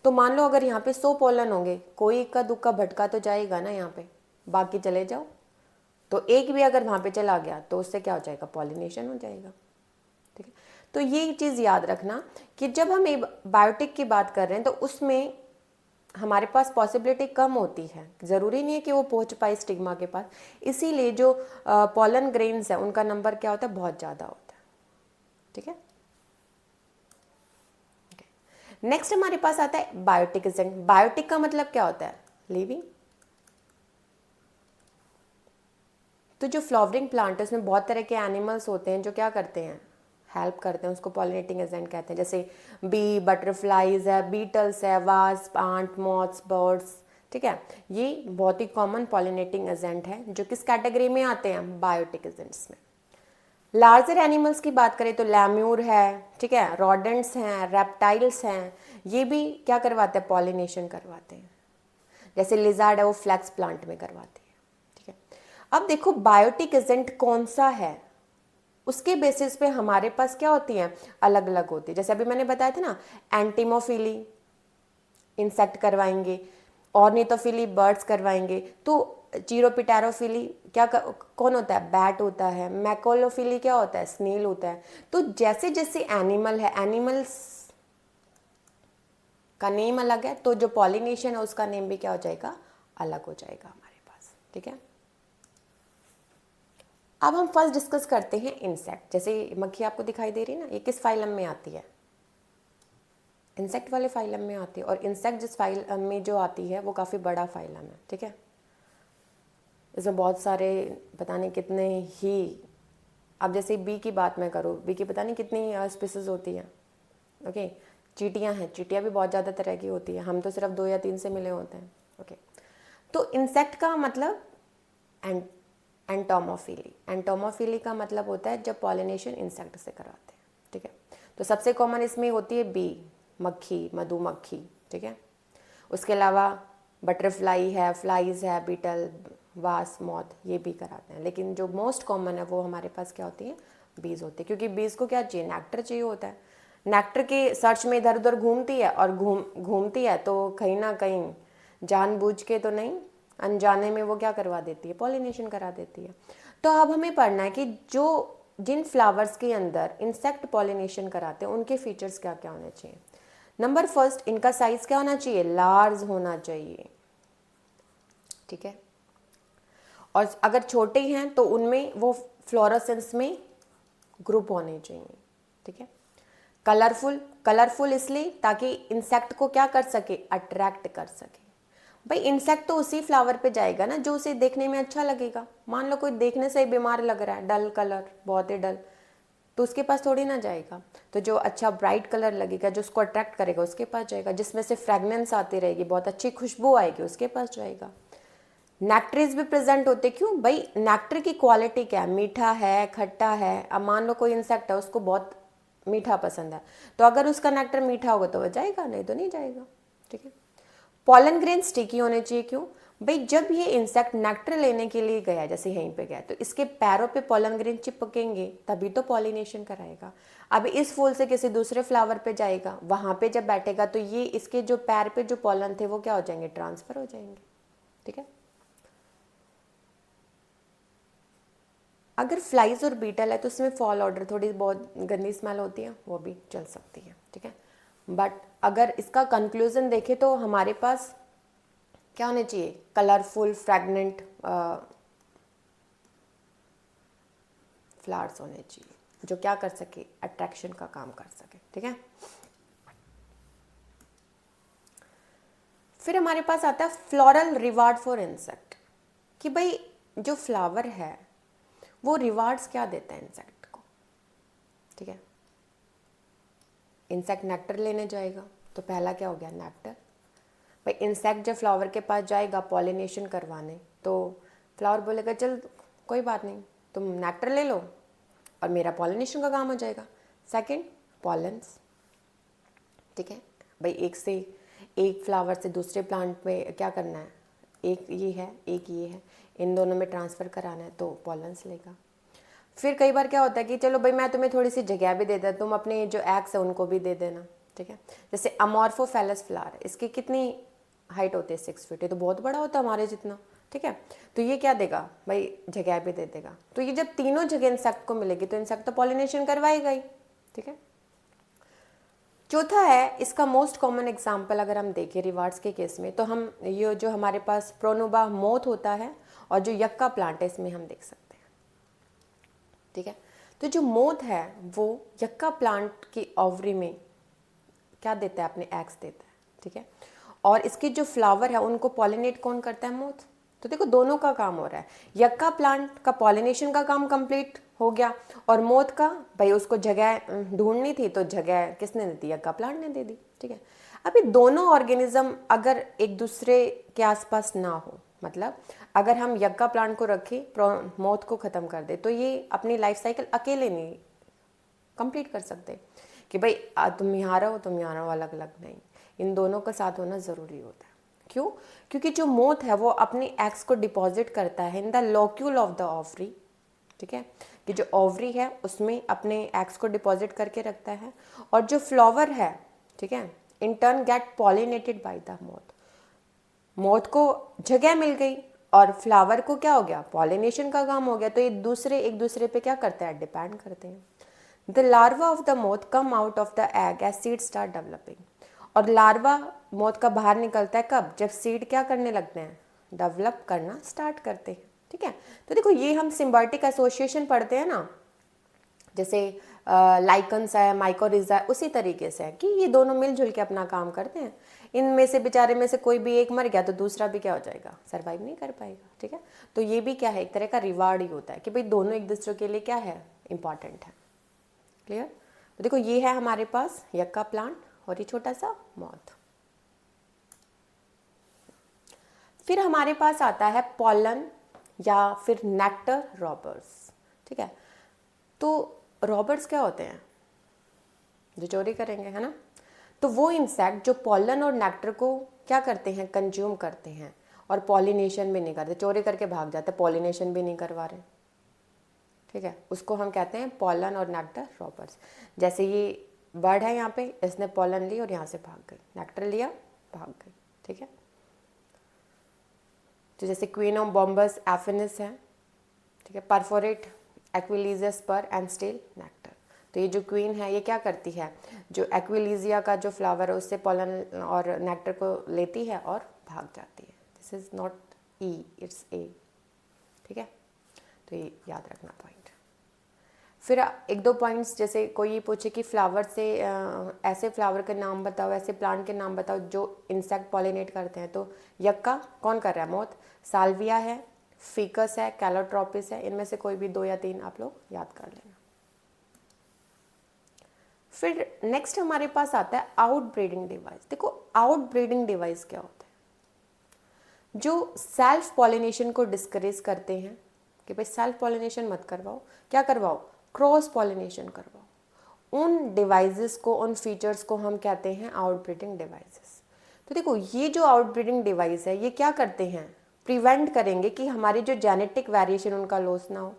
तो मान लो अगर यहाँ पे 100 पॉलन होंगे, कोई इक्का दुक्का भटका तो जाएगा ना यहाँ पे, बाकी चले जाओ। तो एक भी अगर वहाँ पे चला गया तो उससे क्या हो जाएगा? पॉलिनेशन हो जाएगा, ठीक है। तो ये चीज़ याद रखना कि जब हम बायोटिक की बात कर रहे हैं तो उसमें हमारे पास पॉसिबिलिटी कम होती है, ज़रूरी नहीं है कि वो पहुंच पाए स्टिग्मा के पास। इसीलिए जो पॉलन ग्रेन्स है उनका नंबर क्या होता है? बहुत ज़्यादा होता है, ठीक है। नेक्स्ट हमारे पास आता है बायोटिक एजेंट। बायोटिक का मतलब क्या होता है? लिविंग। तो जो फ्लावरिंग प्लांट है उसमें बहुत तरह के एनिमल्स होते हैं जो क्या करते हैं? हेल्प करते हैं, उसको पॉलिनेटिंग एजेंट कहते हैं। जैसे बी, बटरफ्लाइज है, बीटल्स है, वास्प, आंट, मॉथ्स, बर्ड्स, ठीक है। ये बहुत ही कॉमन पॉलिनेटिंग एजेंट है जो किस कैटेगरी में आते हैं? बायोटिक एजेंट्स में। लार्जर एनिमल्स की बात करें तो लैम्यूर है, ठीक है, रॉडेंट्स हैं, रेप्टाइल्स हैं, ये भी क्या करवाते हैं? पॉलिनेशन करवाते हैं। जैसे लिजार्ड है, वो फ्लैक्स प्लांट में करवाती है, ठीक है। अब देखो बायोटिक एजेंट कौन सा है, उसके बेसिस पे हमारे पास क्या होती हैं? अलग अलग होती है। जैसे अभी मैंने बताया था ना, एंटीमोफिली इंसेक्ट करवाएंगे, ऑर्निथोफिली बर्ड्स करवाएंगे, तो जीरोपिटेरोफिली क्या कौन होता है? बैट होता है। मैकोलोफिली क्या होता है? स्नेल होता है। तो जैसे जैसे एनिमल है, एनिमल्स का नेम अलग है, तो जो पॉलिनेशन है उसका नेम भी क्या हो जाएगा? अलग हो जाएगा हमारे पास, ठीक है। अब हम फर्स्ट डिस्कस करते हैं इंसेक्ट। जैसे मक्खी आपको दिखाई दे रही है ना, ये किस फाइलम में आती है? इंसेक्ट वाले फाइलम में आती है। और इंसेक्ट जिस फाइलम में जो आती है वो काफ़ी बड़ा फाइलम है, ठीक है। इसमें बहुत सारे, पता नहीं कितने ही, अब जैसे बी की बात मैं करूँ, बी की पता नहीं कितनी स्पीसीज होती हैं, ओके। चींटियाँ हैं, चींटियाँ भी बहुत ज़्यादा तरह की होती है, हम तो सिर्फ 2 या 3 से मिले होते हैं, ओके। तो इंसेक्ट का मतलब एंटोमोफिली। एंटोमोफिली का मतलब होता है जब पॉलिनेशन इंसेक्ट से कराते हैं, ठीक है। तो सबसे कॉमन इसमें होती है बी, मक्खी, मधुमक्खी, ठीक है। उसके अलावा बटरफ्लाई है, फ्लाइज है, बीटल, वास, मॉथ, ये भी कराते हैं। लेकिन जो मोस्ट कॉमन है वो हमारे पास क्या होती है? बीज होती है। क्योंकि बीज को क्या चाहिए? नेक्टर चाहिए होता है। नेक्टर के सर्च में इधर उधर घूमती है, और घूमती है तो कहीं ना कहीं जानबूझ के तो नहीं, अनजाने में वो क्या करवा देती है? पॉलिनेशन करा देती है। तो अब हमें पढ़ना है कि जो जिन फ्लावर्स के अंदर इंसेक्ट पॉलिनेशन कराते हैं उनके फीचर्स क्या क्या होने चाहिए। नंबर फर्स्ट, इनका साइज क्या होना चाहिए? लार्ज होना चाहिए, ठीक है। और अगर छोटे हैं तो उनमें वो फ्लोरोसेंस में ग्रुप होने चाहिए, ठीक है। कलरफुल, कलरफुल इसलिए ताकि इंसेक्ट को क्या कर सके? अट्रैक्ट कर सके। भाई इंसेक्ट तो उसी फ्लावर पे जाएगा ना जो उसे देखने में अच्छा लगेगा। मान लो कोई देखने से ही बीमार लग रहा है, डल कलर, बहुत ही डल, तो उसके पास थोड़ी ना जाएगा। तो जो अच्छा ब्राइट कलर लगेगा, जो उसको अट्रैक्ट करेगा, उसके पास जाएगा। जिसमें से फ्रेगनेंस आती रहेगी, बहुत अच्छी खुशबू आएगी, उसके पास जाएगा। नेक्टरीज भी प्रेजेंट होते, क्यों भाई? नेक्टर की क्वालिटी क्या है? मीठा है, खट्टा है। अब मान लो कोई इंसेक्ट है, उसको बहुत मीठा पसंद है, तो अगर उसका नेक्टर मीठा होगा तो वह जाएगा, नहीं तो नहीं जाएगा, ठीक है। पॉलन ग्रेन स्टिकी होने चाहिए, क्यों भाई? जब ये इंसेक्ट नेक्टर लेने के लिए गया, जैसे यहीं पे गया, तो इसके पैरों पे पॉलन ग्रेन चिपकेंगे, तभी तो पॉलिनेशन कराएगा। अब इस फूल से किसी दूसरे फ्लावर पे जाएगा, वहां पे जब बैठेगा तो ये इसके जो पैर पे जो पॉलन थे वो क्या हो जाएंगे? ट्रांसफर हो जाएंगे, ठीक है। अगर फ्लाइज और बीटल है तो उसमें फॉल ऑर्डर थोड़ी बहुत गंदी स्मेल होती है, वो भी चल सकती है, ठीक है। बट अगर इसका कंक्लूजन देखें तो हमारे पास क्या होने चाहिए, कलरफुल फ्रैगनेंट फ्लावर्स होने चाहिए जो क्या कर सके, अट्रैक्शन का काम कर सके, ठीक है। फिर हमारे पास आता है फ्लोरल रिवार्ड फॉर इंसेक्ट, कि भाई जो फ्लावर है वो रिवार्ड्स क्या देता है इंसेक्ट को, ठीक है। इंसेक्ट नेक्टर लेने जाएगा तो पहला क्या हो गया, नेक्टर। भाई इंसेक्ट जब फ्लावर के पास जाएगा पॉलिनेशन करवाने तो फ्लावर बोलेगा चल कोई बात नहीं, तुम नेक्टर ले लो और मेरा पॉलिनेशन का काम हो जाएगा। सेकंड, पॉलेंस, ठीक है। भाई एक फ्लावर से दूसरे प्लांट में क्या करना है, एक ये है एक ये है, इन दोनों में ट्रांसफ़र कराना है तो पॉलेंस लेगा। फिर कई बार क्या होता है कि चलो भाई मैं तुम्हें थोड़ी सी जगह भी दे देता, तुम अपने जो एग्स है उनको भी दे देना, ठीक है। जैसे अमॉर्फोफेलस फ्लावर, इसकी कितनी हाइट होती है, 6 फीट, ये तो बहुत बड़ा होता है हमारे जितना, ठीक है। तो ये क्या देगा भाई, जगह भी दे देगा। तो ये जब तीनों जगह इंसेक्ट को मिलेगी तो इंसेक्ट तो पॉलिनेशन करवाएगा ही, ठीक है। चौथा है इसका मोस्ट कॉमन एग्जाम्पल, अगर हम देखें रिवार्ड्स के केस में तो हम ये जो हमारे पास प्रोनोबा मोथ होता है और जो यक्का प्लांट है इसमें हम देख सकते हैं, ठीक है। तो जो मोथ है वो यक्का प्लांट की ओवरी में क्या देता है, अपने एग्स देता है, ठीक है। और इसके जो फ्लावर है उनको पॉलिनेट कौन करता है, मोथ। तो देखो दोनों का काम हो रहा है, यक्का प्लांट का पॉलिनेशन का काम कंप्लीट हो गया और मोथ का भाई उसको जगह ढूंढनी थी तो जगह किसने दे दी, यक्का प्लांट ने दे दी, ठीक है। अभी दोनों ऑर्गेनिज्म अगर एक दूसरे के आसपास ना हो, मतलब अगर हम यक्का प्लांट को रखें मोथ को ख़त्म कर दे तो ये अपनी लाइफ साइकिल अकेले नहीं कंप्लीट कर सकते कि भाई तुम यहाँ रहो तुम यहाँ रहो, अलग अलग नहीं, इन दोनों का साथ होना ज़रूरी होता है। क्यों, क्योंकि जो मोथ है वो अपनी एग्स को डिपॉजिट करता है in the locule of the ovary, ठीक है, कि जो ओवरी है उसमें अपने एग्स को डिपॉजिट करके रखता है। और जो फ्लावर है, ठीक है, in turn get pollinated by the moth, moth को जगह मिल गई और फ्लावर को क्या हो गया, पॉलिनेशन का काम हो गया। तो ये एक दूसरे पे क्या करते हैं, डिपेंड करते हैं। The larva of the moth come out of the egg as seed start developing, और लार्वा मोथ का बाहर निकलता है कब, जब सीड क्या करने लगते हैं, डेवलप करना स्टार्ट करते हैं, ठीक है। तो देखो ये हम सिम्बायोटिक एसोसिएशन पढ़ते हैं ना, जैसे लाइकन्स है, माइकोरिजा है, उसी तरीके से है कि ये दोनों मिलजुल के अपना काम करते हैं। इनमें से बेचारे में से कोई भी एक मर गया तो दूसरा भी क्या हो जाएगा, सर्वाइव नहीं कर पाएगा, ठीक है। तो ये भी क्या है, एक तरह का रिवार्ड ही होता है कि भाई दोनों एक दूसरे के लिए क्या है, इंपॉर्टेंट है। क्लियर। तो देखो ये है हमारे पास यक्का प्लांट और ये छोटा सा मॉथ। फिर हमारे पास आता है पॉलन या फिर नेक्टर रॉबर्स, ठीक है। तो रॉबर्स क्या होते हैं, जो चोरी करेंगे, है ना। तो वो इंसेक्ट जो पॉलन और नेक्टर को क्या करते हैं, कंज्यूम करते हैं और पॉलिनेशन भी नहीं करते, चोरी करके भाग जाते, पॉलिनेशन भी नहीं करवा रहे, ठीक है। उसको हम कहते हैं पॉलन और नेक्टर रॉबर्स। जैसे ये बर्ड है यहाँ पे, इसने पॉलन ली और यहाँ से भाग गई, नेक्टर लिया भाग गई, ठीक है। तो जैसे क्वीन ऑफ बॉम्बस एफिनिस है, ठीक है, परफोरेट एक्विलीजिया पर एंड स्टील नेक्टर। तो ये जो क्वीन है ये क्या करती है, जो एक्विलीजिया का जो फ्लावर है उससे पॉलन और नेक्टर को लेती है और भाग जाती है। This is not E, it's a, ठीक है। तो ये याद रखना पॉइंट। फिर एक दो पॉइंट्स, जैसे कोई ये पूछे कि फ्लावर से ऐसे फ्लावर के नाम बताओ, ऐसे प्लांट के नाम बताओ जो इंसेक्ट पॉलिनेट करते हैं, तो यक्का कौन कर रहा है, मोथ। साल्विया है, फिकस है, कैलोट्रोपिस है, इनमें से कोई भी 2 या 3 आप लोग याद कर लेना। फिर नेक्स्ट हमारे पास आता है आउट ब्रीडिंग डिवाइस। देखो आउट ब्रीडिंग डिवाइस क्या होता है, जो सेल्फ पॉलिनेशन को डिस्करेज करते हैं कि भाई सेल्फ पॉलिनेशन मत करवाओ, क्या करवाओ, क्रॉस पॉलिनेशन करवाओ। उन डिवाइसेस को, उन फीचर्स को हम कहते हैं आउट ब्रीडिंग डिवाइसेस। तो देखो ये जो आउट ब्रीडिंग डिवाइस है ये क्या करते हैं, प्रिवेंट करेंगे कि हमारी जो जेनेटिक वेरिएशन उनका लॉस ना हो।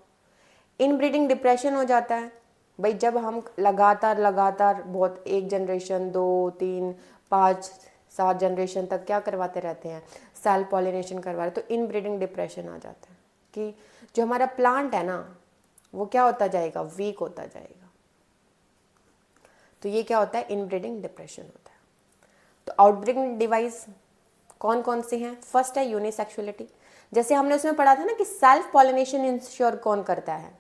इन ब्रीडिंग डिप्रेशन हो जाता है भाई जब हम लगातार बहुत 1 जनरेशन 2 3 5 7 जनरेशन तक क्या करवाते रहते हैं, सेल्फ पॉलिनेशन करवा रहे, तो इन ब्रीडिंग डिप्रेशन आ जाता है कि जो हमारा प्लांट है ना वो क्या होता जाएगा, वीक होता जाएगा। तो ये क्या होता है, इनब्रीडिंग डिप्रेशन होता है। तो आउटब्रीडिंग डिवाइस कौन कौन से हैं? फर्स्ट है यूनिसेक्सुअलिटी, जैसे हमने उसमें पढ़ा था ना कि सेल्फ पॉलिनेशन इंश्योर कौन करता है,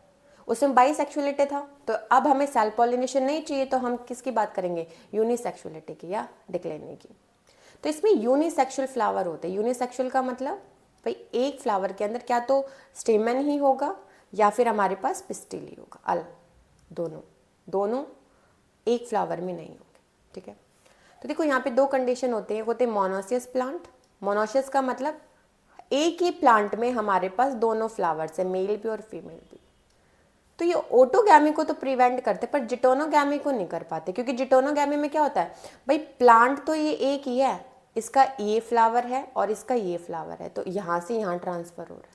उसमें बाइसेक्सुअलिटी था। तो अब हमें सेल्फ पॉलिनेशन नहीं चाहिए, तो हम किसकी बात करेंगे, यूनिसेक्सुअलिटी की या डिक्लेनी की। तो इसमें यूनिसेक्सुअल फ्लावर होते हैं। यूनिसेक्सुअल का मतलब भाई एक फ्लावर के अंदर क्या तो स्टेमन ही होगा या फिर हमारे पास पिस्टिल ही होगा, दोनों एक फ्लावर में नहीं होंगे, ठीक है। तो देखो यहाँ पे दो कंडीशन होते हैं, एक होते हैं मोनोसियस प्लांट। मोनोसियस का मतलब एक ही प्लांट में हमारे पास दोनों फ्लावर्स है, मेल भी और फीमेल भी। तो ये ऑटोगैमी को तो प्रिवेंट करते पर जिटोनोगैमी को नहीं कर पाते, क्योंकि जिटोनोगैमी में क्या होता है भाई, प्लांट तो ये एक ही है, इसका ये फ्लावर है और इसका ये फ्लावर है, तो यहाँ से यहाँ ट्रांसफर हो रहा है।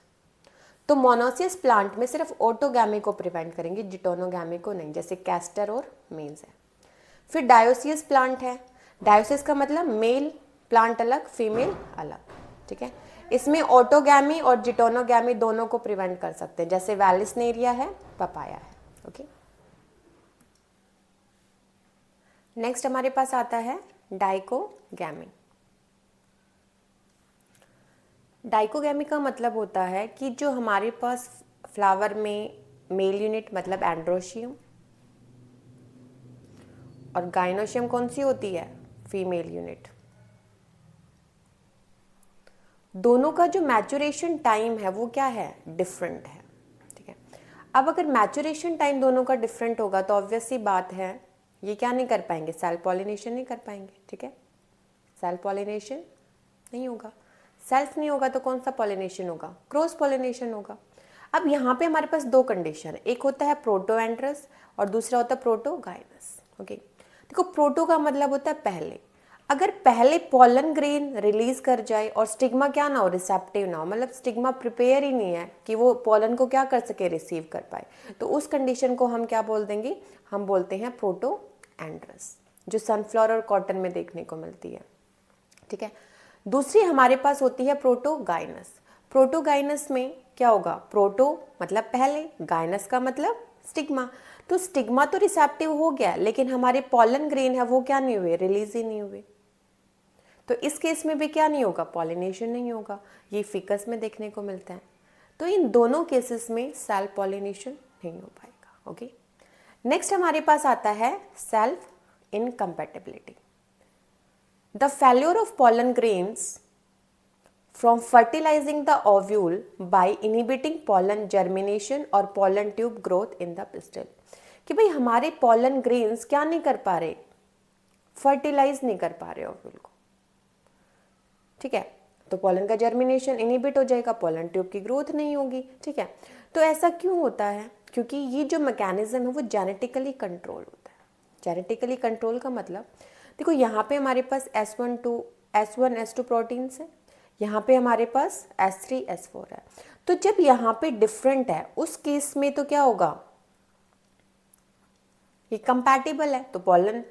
तो मोनोसियस प्लांट में सिर्फ ऑटोगैमी को प्रिवेंट करेंगे, जिटोनोगैमी को नहीं, जैसे कैस्टर और मेज है। फिर डायोसियस प्लांट है। डायोसियस का मतलब मेल प्लांट अलग, फीमेल अलग, ठीक है। इसमें ऑटोगैमी और जिटोनोगैमी दोनों को प्रिवेंट कर सकते हैं, जैसे वैलिसनेरिया है, पपाया है, ओके। नेक्स्ट हमारे पास आता है डाइकोगैमी। डाइकोगैमी का मतलब होता है कि जो हमारे पास फ्लावर में मेल यूनिट मतलब एंड्रोशियम और गाइनोशियम कौन सी होती है, फीमेल यूनिट, दोनों का जो मैचुरेशन टाइम है वो क्या है, डिफरेंट है, ठीक है। अब अगर मैचुरेशन टाइम दोनों का डिफरेंट होगा तो ऑब्वियस सी बात है ये क्या नहीं कर पाएंगे, सेल्फ पॉलिनेशन नहीं कर पाएंगे, ठीक है। सेल्फ पॉलिनेशन नहीं होगा, सेल्फ नहीं होगा तो कौन सा पॉलिनेशन होगा, क्रॉस पॉलिनेशन होगा। अब यहाँ पे हमारे पास दो कंडीशन है, एक होता है प्रोटोएंड्रस और दूसरा होता है प्रोटोगाइनस, ओके। देखो प्रोटो का मतलब होता है पहले, अगर पहले पॉलन ग्रेन रिलीज कर जाए और स्टिग्मा क्या ना हो, रिसेप्टिव ना हो, मतलब स्टिग्मा प्रिपेयर ही नहीं है कि वो पॉलन को क्या कर सके, रिसीव कर पाए, तो उस कंडीशन को हम क्या बोल देंगे, हम बोलते हैं प्रोटोएंड्रस, जो सनफ्लावर और कॉटन में देखने को मिलती है, ठीक है। दूसरी हमारे पास होती है प्रोटोगाइनस। प्रोटोगाइनस में क्या होगा, प्रोटो मतलब पहले, गाइनस का मतलब स्टिग्मा। तो स्टिग्मा तो रिसेप्टिव हो गया, लेकिन हमारे पॉलन ग्रेन है वो क्या नहीं हुए, रिलीज ही नहीं हुए, तो इस केस में भी क्या नहीं होगा, पॉलिनेशन नहीं होगा। ये फिकस में देखने को मिलता है। तो इन दोनों केसेस में सेल्फ पॉलिनेशन नहीं हो पाएगा, ओके। नेक्स्ट हमारे पास आता है self incompatibility. The failure of pollen grains from fertilizing the ovule by inhibiting pollen germination or pollen tube growth in the pistil, कि भाई हमारे pollen grains क्या नहीं कर पा रहे, फर्टिलाइज नहीं कर पा रहे ओव्यूल को, ठीक है। तो पॉलन का जर्मिनेशन इनहिबिट हो जाएगा, पॉलन ट्यूब की ग्रोथ नहीं होगी, ठीक है। तो ऐसा क्यों होता है, क्योंकि ये जो मैकेनिज्म है वो जेनेटिकली कंट्रोल होता है। जेनेटिकली कंट्रोल का मतलब देखो यहाँ पे हमारे पास S1 S2 प्रोटीन्स है, यहाँ पे हमारे पास S3 S4 है। तो जब यहाँ पे डिफरेंट है उस केस में तो क्या होगा, ये कंपैटिबल है तो पॉलन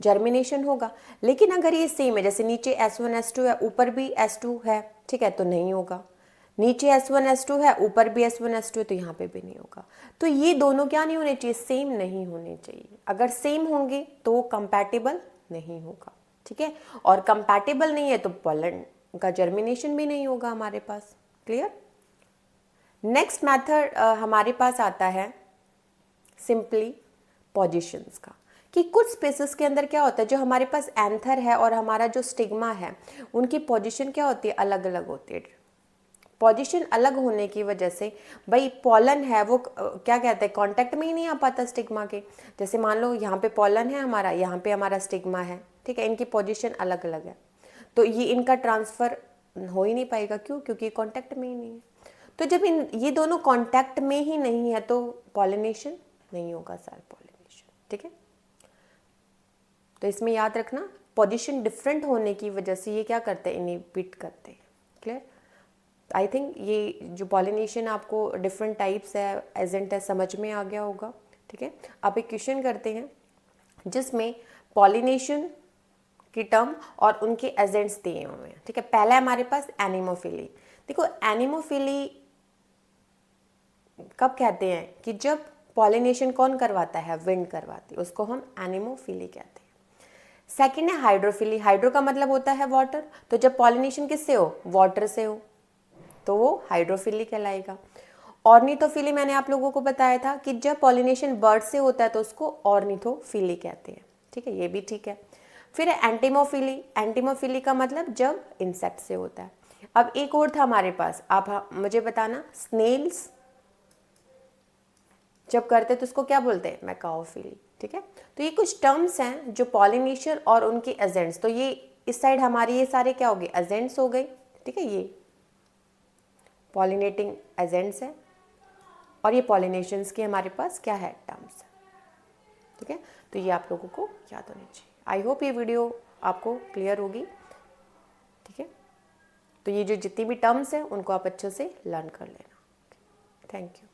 जर्मिनेशन होगा। लेकिन अगर ये सेम है, जैसे नीचे S1 S2 है, ऊपर भी S2 है, ठीक है, तो नहीं होगा। नीचे S1 S2 है, ऊपर भी S1 S2 है, तो यहाँ पे भी नहीं होगा। तो ये दोनों क्या नहीं होने चाहिए, सेम नहीं होने चाहिए। अगर सेम होंगे तो वो कंपैटिबल नहीं होगा, ठीक है। और कंपैटिबल नहीं है तो पॉलन का जर्मिनेशन भी नहीं होगा हमारे पास, क्लियर। नेक्स्ट मेथड हमारे पास आता है सिंपली पोजीशंस का, कि कुछ स्पेसिस के अंदर क्या होता है, जो हमारे पास एंथर है और हमारा जो स्टिग्मा है उनकी पोजीशन क्या होती है, अलग अलग होती है। पोजीशन अलग होने की वजह से भाई पॉलन है वो क्या कहते हैं, कांटेक्ट में ही नहीं आ पाता स्टिग्मा के। जैसे मान लो यहाँ पे पॉलन है हमारा, यहाँ पे हमारा स्टिग्मा है, ठीक है, इनकी पोजीशन अलग अलग है, तो ये इनका ट्रांसफ़र हो ही नहीं पाएगा। क्यों, क्योंकि कांटेक्ट में ही नहीं है। तो जब ये दोनों कांटेक्ट में ही नहीं है तो पॉलिनेशन नहीं होगा, सेल्फ पॉलिनेशन, ठीक है। तो इसमें याद रखना पोजीशन डिफरेंट होने की वजह से ये क्या करते हैं, इनहिबिट करते हैं, क्लियर। आई थिंक ये जो पॉलिनेशन आपको डिफरेंट टाइप्स है, एजेंट है, समझ में आ गया होगा, ठीक है। अब एक क्वेश्चन करते हैं जिसमें पॉलिनेशन की टर्म और उनके एजेंट्स दिए हुए हैं, ठीक है। पहला हमारे पास एनिमोफिली। देखो एनिमोफिली कब कहते हैं कि जब पॉलिनेशन कौन करवाता है? विंड करवाती है, उसको हम एनिमोफिली कहते हैं। सेकंड है हाइड्रोफिली। हाइड्रो का मतलब होता है वाटर, तो जब पॉलिनेशन किससे हो? वाटर से हो, तो वो हाइड्रोफिली कहलाएगा। ऑर्निथोफिली मैंने आप लोगों को बताया था कि जब पॉलिनेशन बर्ड से होता है तो उसको ऑर्निथोफिली कहते हैं। ठीक है, ये भी ठीक है। फिर है एंटीमोफिली। एंटीमोफिली का मतलब जब इंसेक्ट से होता है। अब एक और था हमारे पास, आप मुझे बताना, स्नेल्स जब करते तो उसको क्या बोलते हैं? मैकाओफिली। ठीक है, तो ये कुछ टर्म्स हैं जो पॉलिनेशन और उनके एजेंट्स, तो ये इस साइड हमारी ये सारे क्या हो गए? एजेंट्स हो गए। ठीक है, ये पॉलिनेटिंग एजेंट्स है और ये पॉलिनेशंस के हमारे पास क्या है? टर्म्स है। ठीक है, तो ये आप लोगों को याद होनी चाहिए। आई होप ये वीडियो आपको क्लियर होगी। ठीक है, तो ये जो जितनी भी टर्म्स हैं उनको आप अच्छे से लर्न कर लेना। Thank you.